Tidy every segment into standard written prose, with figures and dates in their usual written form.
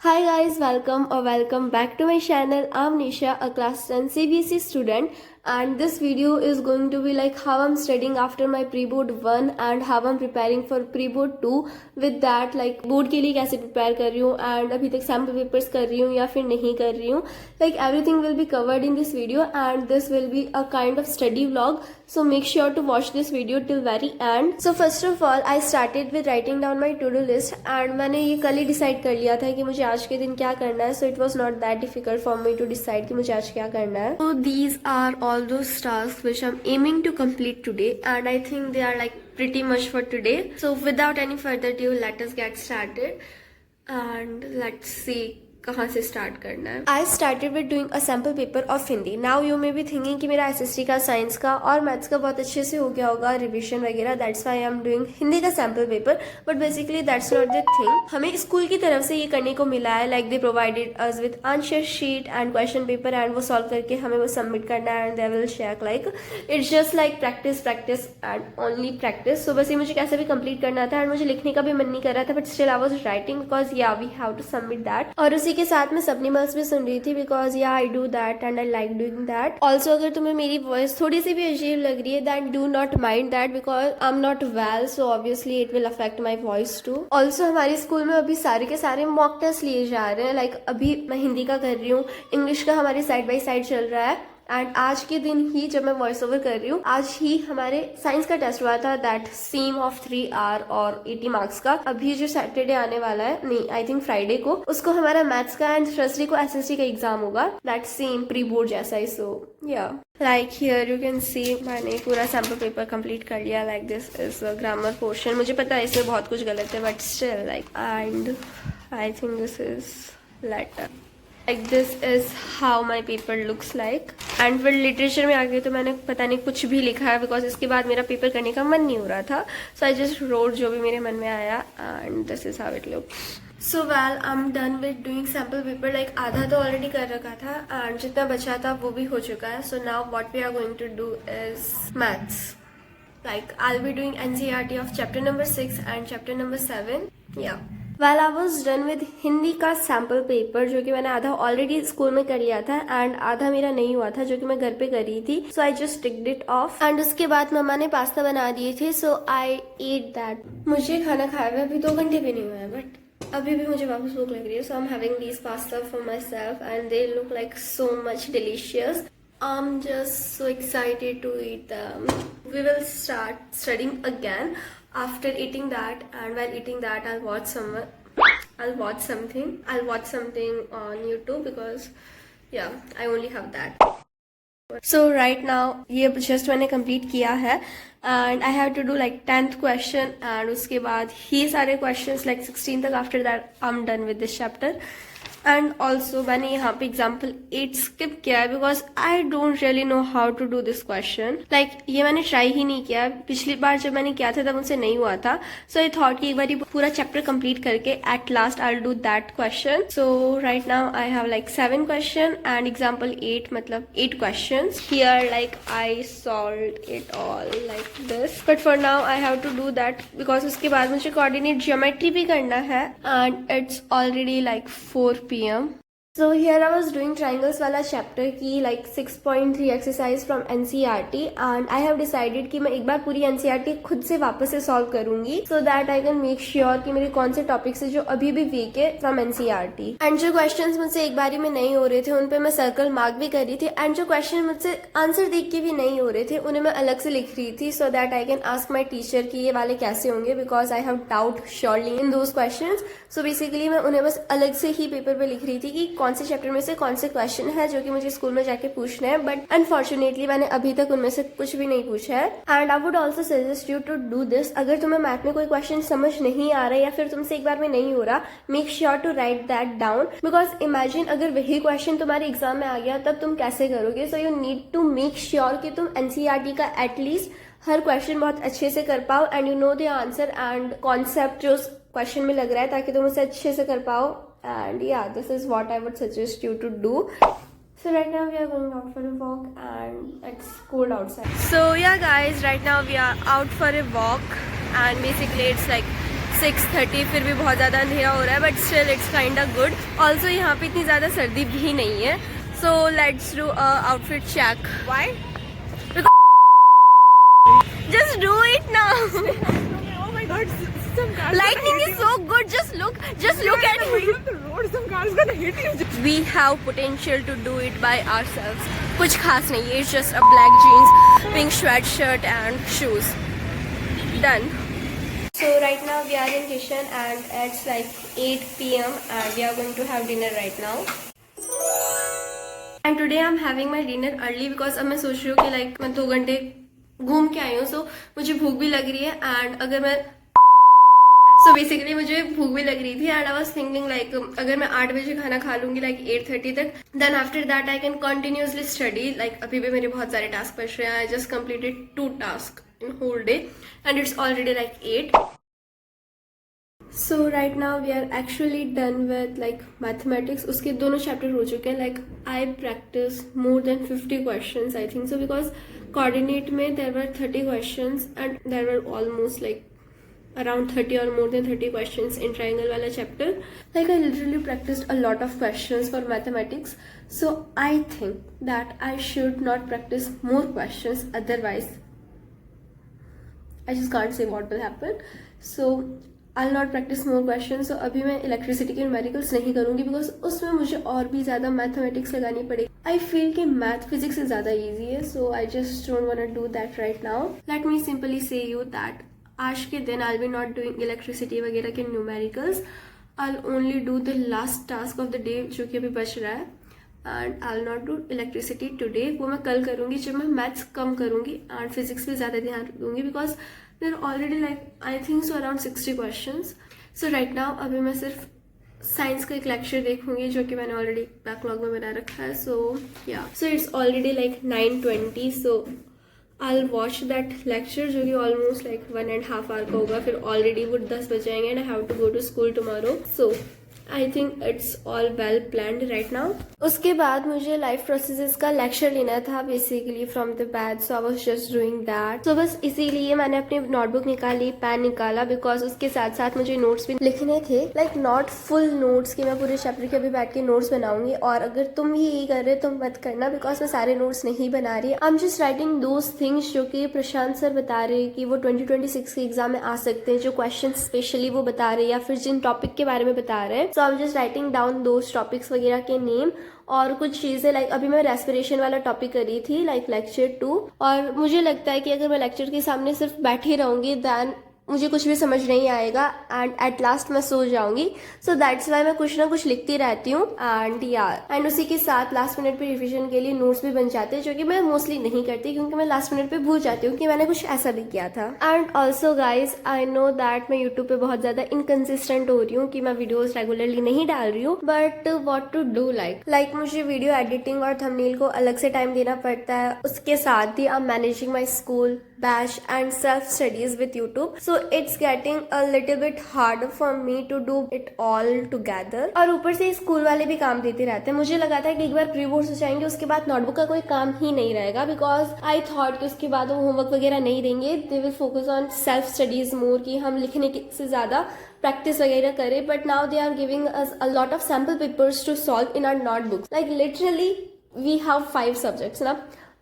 Hi guys, welcome back to my channel. I'm Nisha, a class 10 CBSE student, and this video is going to be like how I'm studying after my pre-board 1 and how I'm preparing for pre-board 2. With that, like board के लिए कैसे prepare कर रही हूँ and अभी तक sample papers कर रही हूँ या फिर नहीं कर रही हूँ. Like everything will be covered in this video and this will be a kind of study vlog. So make sure to watch this video till very end. So first of all, I started with writing down my to-do list and मैंने ये कल ही decide कर लिया था कि मुझे आज के दिन क्या करना है. So it was not that difficult for me to decide कि मुझे आज क्या करना है. So these are all those tasks which I'm aiming to complete today and I think they are like pretty much for today. So without any further ado, let us get started and let's see कहाँ से start करना है. I started with doing a sample paper of Hindi. Now you may be thinking कि मेरा SST का, science का और maths का बहुत अच्छे से हो गया होगा रिविजन वगैरह. That's why I am doing Hindi का sample paper. But basically that's not the thing. हमें स्कूल की तरफ से ये करने को मिला है. Like they provided us with answer sheet and question paper and वो सॉल्व करके हमें वो सबमिट करना है and they will check. Like it's just like practice and only practice. So बस ये मुझे कैसे भी कंप्लीट करना था एंड मुझे लिखने का भी मन नहीं कर रहा था. But still I was writing because yeah we have to submit that. और उसी के साथ में सपनी भी सुन रही थी बिकॉज या आई do that and I like doing that. Also अगर तुम्हें मेरी वॉइस थोड़ी सी भी अजीब लग रही है then do not mind that because I am not well. So obviously it will affect my voice too. Also हमारे स्कूल में अभी सारे के सारे मॉक टेस्ट लिए जा रहे हैं. लाइक अभी मैं हिंदी का कर रही हूँ, इंग्लिश का हमारे साइड बाई साइड चल रहा है एंड आज के दिन ही जब मैं वॉइस ओवर कर रही हूँ, आज ही हमारे साइंस का टेस्ट हुआ था. दैट सेम ऑफ 3 आवर और 80 मार्क्स का. अभी जो सैटरडे आने वाला है, नहीं आई थिंक फ्राइडे को, उसको हमारा मैथ्स का एंड थर्सडे को एसएसटी का एग्जाम होगा. दैट सेम प्री बोर्ड जैसा ही. So yeah like here you can see मैंने पूरा सैम्पल पेपर कंप्लीट कर लिया. Like this is a grammar portion. मुझे पता है इसमें बहुत कुछ गलत है but still like and I think this is letter. Like this is how my paper looks like. And फिर लिटरेचर में आ गई तो मैंने पता नहीं कुछ भी लिखा है बिकॉज इसके बाद मेरा पेपर करने का मन नहीं हो रहा था. सो आई जस्ट रोड जो भी मेरे मन में आया and this is how it looks. So well I am done with doing sample paper. Like आधा तो ऑलरेडी कर रखा था एंड जितना बचा था वो भी हो चुका है. So now what we are going to do is maths. Like I'll be doing NCERT of chapter number 6 and chapter number 7. Yeah. Well, I was done with Hindi का सैम्पल पेपर जो कि मैंने आधा ऑलरेडी स्कूल में कर लिया था and आधा मेरा नहीं हुआ था जो कि मैं घर पे कर रही थी. So I just ticked it off and उसके बाद मम्मा ने पास्ता बना दिए थे. So I eat that. मुझे खाना खाया हुआ अभी 2 घंटे भी नहीं हुआ है बट अभी भी मुझे वापस भूख लग रही है. So I am having these pasta for myself and they look like so much delicious. I'm just so excited to eat them. We will start studying again after eating that, and while eating that I'll watch something on YouTube because yeah, I only have that. So right now ये just मैंने complete किया है and I have to do like 10th question and उसके बाद ही सारे questions like 16 तक. After that I'm done with this chapter. And also मैंने यहाँ पे एग्जाम्पल 8 स्किप किया है because I don't really know how to do this question. Like ये मैंने ट्राई ही नहीं किया. पिछली बार जब मैंने किया था तब मुझसे नहीं हुआ था. सो आई थॉट कि एक बार पूरा चैप्टर कंप्लीट करके at last I will do that question. So right now I have like 7 question and example 8 मतलब 8 question. Here like I solve it all like this. But for now I have to do that because उसके बाद मुझे coordinate geometry भी करना है and it's already like 4 PM. So here I was doing triangles वाला chapter की like 6.3 exercise from NCERT and I have decided कि मैं एक बार पूरी NCERT खुद से वापस से solve करूंगी so that I can make sure कि मेरे कौन से topics है जो अभी भी weak है from NCERT. and जो questions मुझसे एक बारी में नहीं हो रहे थे उन पे मैं circle mark भी कर रही थी and जो question मुझसे आंसर देख के भी नहीं हो रहे थे उन्हें मैं अलग से लिख रही थी so that I can ask my teacher कि ये वाले कैसे होंगे because I have doubt surely in those questions. so basically मैं उन्हें बस अलग से ही पेपर पे लिख रही थी कि कौन से चैप्टर में से कौन से क्वेश्चन है जो कि मुझे स्कूल में जाके पूछना है. बट अनफॉर्चुनेटली मैंने अभी तक उनमें से कुछ भी नहीं पूछा है. And I would also suggest you to do this. अगर तुम्हें मैथ में कोई क्वेश्चन समझ नहीं आ रहा है या फिर तुमसे एक बार में नहीं हो रहा, make sure to write that down because imagine अगर वही क्वेश्चन तुम्हारे एग्जाम में आ गया तब तुम कैसे करोगे. So you need to make sure कि तुम NCERT का एटलीस्ट हर क्वेश्चन बहुत अच्छे से कर पाओ and you know the answer and concept जो क्वेश्चन में लग रहा है ताकि तुम उसे अच्छे से कर पाओ. And yeah, this is what I would suggest you to do. So right now we are going out for a walk and it's cold outside. So yeah guys, right now we are out for a walk and basically it's like 6:30, फिर भी बहुत ज़्यादा अंधेरा हो रहा है, but still it's kind of good. Also यहाँ पे इतनी ज़्यादा सर्दी भी नहीं है. So let's do outfit check. Why? Just do it now. Oh my God! Some cars. Lightning is so good. Just look at middle of the road. Some cars gonna hit you. We have potential to do it by ourselves. कुछ खास नहीं है. It's just a black jeans, pink sweatshirt and shoes. Done. So right now we are in kitchen and it's like 8 p.m. and we are going to have dinner right now. And today I'm having my dinner early because अब मैं सोच रही हूँ कि like मैं 2 घंटे घूम के आई हूँ, सो मुझे भूख भी लग रही है. एंड अगर मैं बेसिकली मुझे भूख भी लग रही थी and I was thinking like अगर मैं 8 बजे खाना खा लूंगी लाइक 8:30 तक, then after that I can continuously study. Like अभी भी मेरे बहुत सारे टास्क बच रहे हैं. I just completed 2 task in whole day and it's already like 8. So right now we are actually done with like mathematics. उसके दोनों चैप्टर हो चुके हैं. Like I practiced more than 50 questions I think so, because coordinate में there were 30 questions and there were almost like around 30 or more than 30 questions in triangle वाला chapter. Like I literally practiced a lot of questions for mathematics. So I think that I should not practice more questions, otherwise I just can't say what will happen. So I'll not practice more questions. So अभी मैं electricity के numericals नहीं करूँगी because उसमें मुझे और भी ज़्यादा मैथमेटिक्स लगानी पड़ेगी. आई फील कि मैथ फिजिक्स से ज़्यादा ईजी है. So I just don't want to do that right now. Let me simply say you that आज के दिन I will not doing electricity वगैरह के numericals. I will only do the last task of the day जो कि अभी बच रहा है. And I will not do electricity today. वो मैं कल करूँगी जब मैं मैथ्स कम करूँगी एंड फिजिक्स पे ज़्यादा ध्यान दूंगी because there are already like I think so around 60 questions. So right now अभी मैं सिर्फ साइंस का एक लेक्चर देखूंगी जो कि मैंने ऑलरेडी बैकलॉग में बना रखा है. सो या so it's already like 9:20. So I watch that lecture जो कि ऑलमोस्ट लाइक 1.5 आवर का होगा. फिर ऑलरेडी वो 10 बज जाएंगे and I have to go to school tomorrow. So I think it's all well planned right now. उसके बाद मुझे लाइफ प्रोसेसेस का लेक्चर लेना था basically from the batch. So I was just doing that. So बस इसीलिए मैंने अपनी नोटबुक निकाली, पेन निकाला बिकॉज उसके साथ साथ मुझे नोट्स भी लिखने थे. लाइक नॉट फुल नोट्स कि मैं पूरे चैप्टर के अभी बैठ के नोट्स बनाऊंगी. और अगर तुम भी यही कर रहे हो तो मत करना बिकॉज मैं सारे नोट्स नहीं बना रही. आई am just writing those things जो कि प्रशांत सर बता रहे हैं कि वो 2026 के एग्जाम में आ सकते हैं. जो क्वेश्चन स्पेशली वो बता रहे हैं या फिर जिन टॉपिक के बारे में बता रहे हैं. So I am just writing down those topics वगैरह के नेम. और कुछ चीज़ें लाइक अभी मैं रेस्पिरेशन वाला टॉपिक कर रही थी लाइक लेक्चर 2. और मुझे लगता है कि अगर मैं लेक्चर के सामने सिर्फ बैठी रहूंगी दैन मुझे कुछ भी समझ नहीं आएगा एंड एट लास्ट मैं सो जाऊंगी. सो दैट्स वाई मैं कुछ ना कुछ लिखती रहती हूँ. एंड उसी के साथ लास्ट मिनट पे रिवीजन के लिए नोट्स भी बन जाते हैं जो कि मैं मोस्टली नहीं करती क्योंकि मैं लास्ट मिनट पे भूल जाती हूँ कि मैंने कुछ ऐसा भी किया था. And also guys I know that मैं यूट्यूब पे बहुत ज्यादा इनकन्सिस्टेंट हो रही हूँ कि मैं वीडियोज रेगुलरली नहीं डाल रही हूँ. But what to do like मुझे वीडियो एडिटिंग और थंबनेल को अलग से टाइम देना पड़ता है. उसके साथ ही I am managing my school, batch and self studies with YouTube. So it's getting a little bit harder for me to do it all together. और ऊपर से स्कूल वाले भी काम देते रहते हैं. मुझे लगा था कि एक बार प्री बोर्ड्स हो जाएंगे उसके बाद नोटबुक का कोई काम ही नहीं रहेगा बिकॉज आई थॉट कि उसके बाद वो होमवर्क वगैरह नहीं देंगे. They will focus on self studies more कि हम लिखने से ज्यादा प्रैक्टिस वगैरह करें. But now they are giving us a lot of sample papers to solve in our notebooks. Like literally we have 5 subjects ना.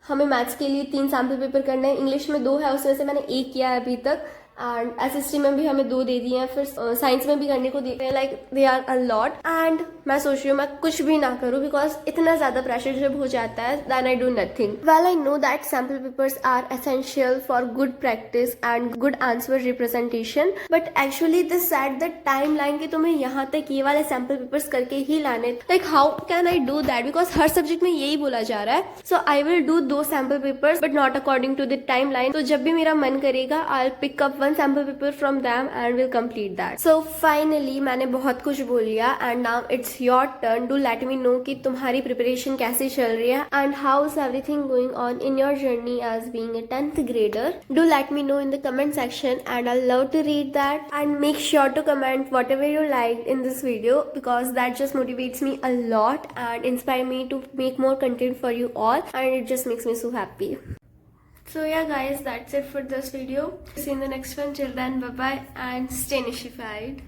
हमें मैथ्स के लिए 3 सैम्पल पेपर करने हैं. इंग्लिश में 2 है, उसमें से मैंने 1 किया है अभी तक. एंड एसएसटी में भी हमें 2 दे दिए हैं. फिर साइंस में भी करने को दिए हैं. Like they are a lot. And मैं सोच रही हूँ मैं कुछ भी ना करूँ बिकॉज इतना ज्यादा प्रेशर जब हो जाता है then I do nothing. Well I know that sample papers are essential for good practice and good answer representation. But actually this set the timeline कि तुम्हें यहाँ तक ये वाले सैम्पल पेपर्स करके ही लाने. Like how can I do that because हर सब्जेक्ट में यही बोला जा रहा है. So I will do 2 sample papers but not according to the timeline. तो जब भी मेरा मन करेगा I will pick up 1 sample paper from them and will complete that. So finally मैंने बहुत कुछ बोल लिया and now it's your turn. Do let me know कि तुम्हारी प्रिपरेशन कैसे चल रही है and how is everything going on in your journey as being a 10th grader. Do let me know in the comment section and I'll love to read that. And make sure to comment whatever you liked in this video because that just motivates me a lot and inspire me to make more content for you all and it just makes me so happy. So yeah guys, that's it for this video. See you in the next one. Till then, bye bye and stay nishified.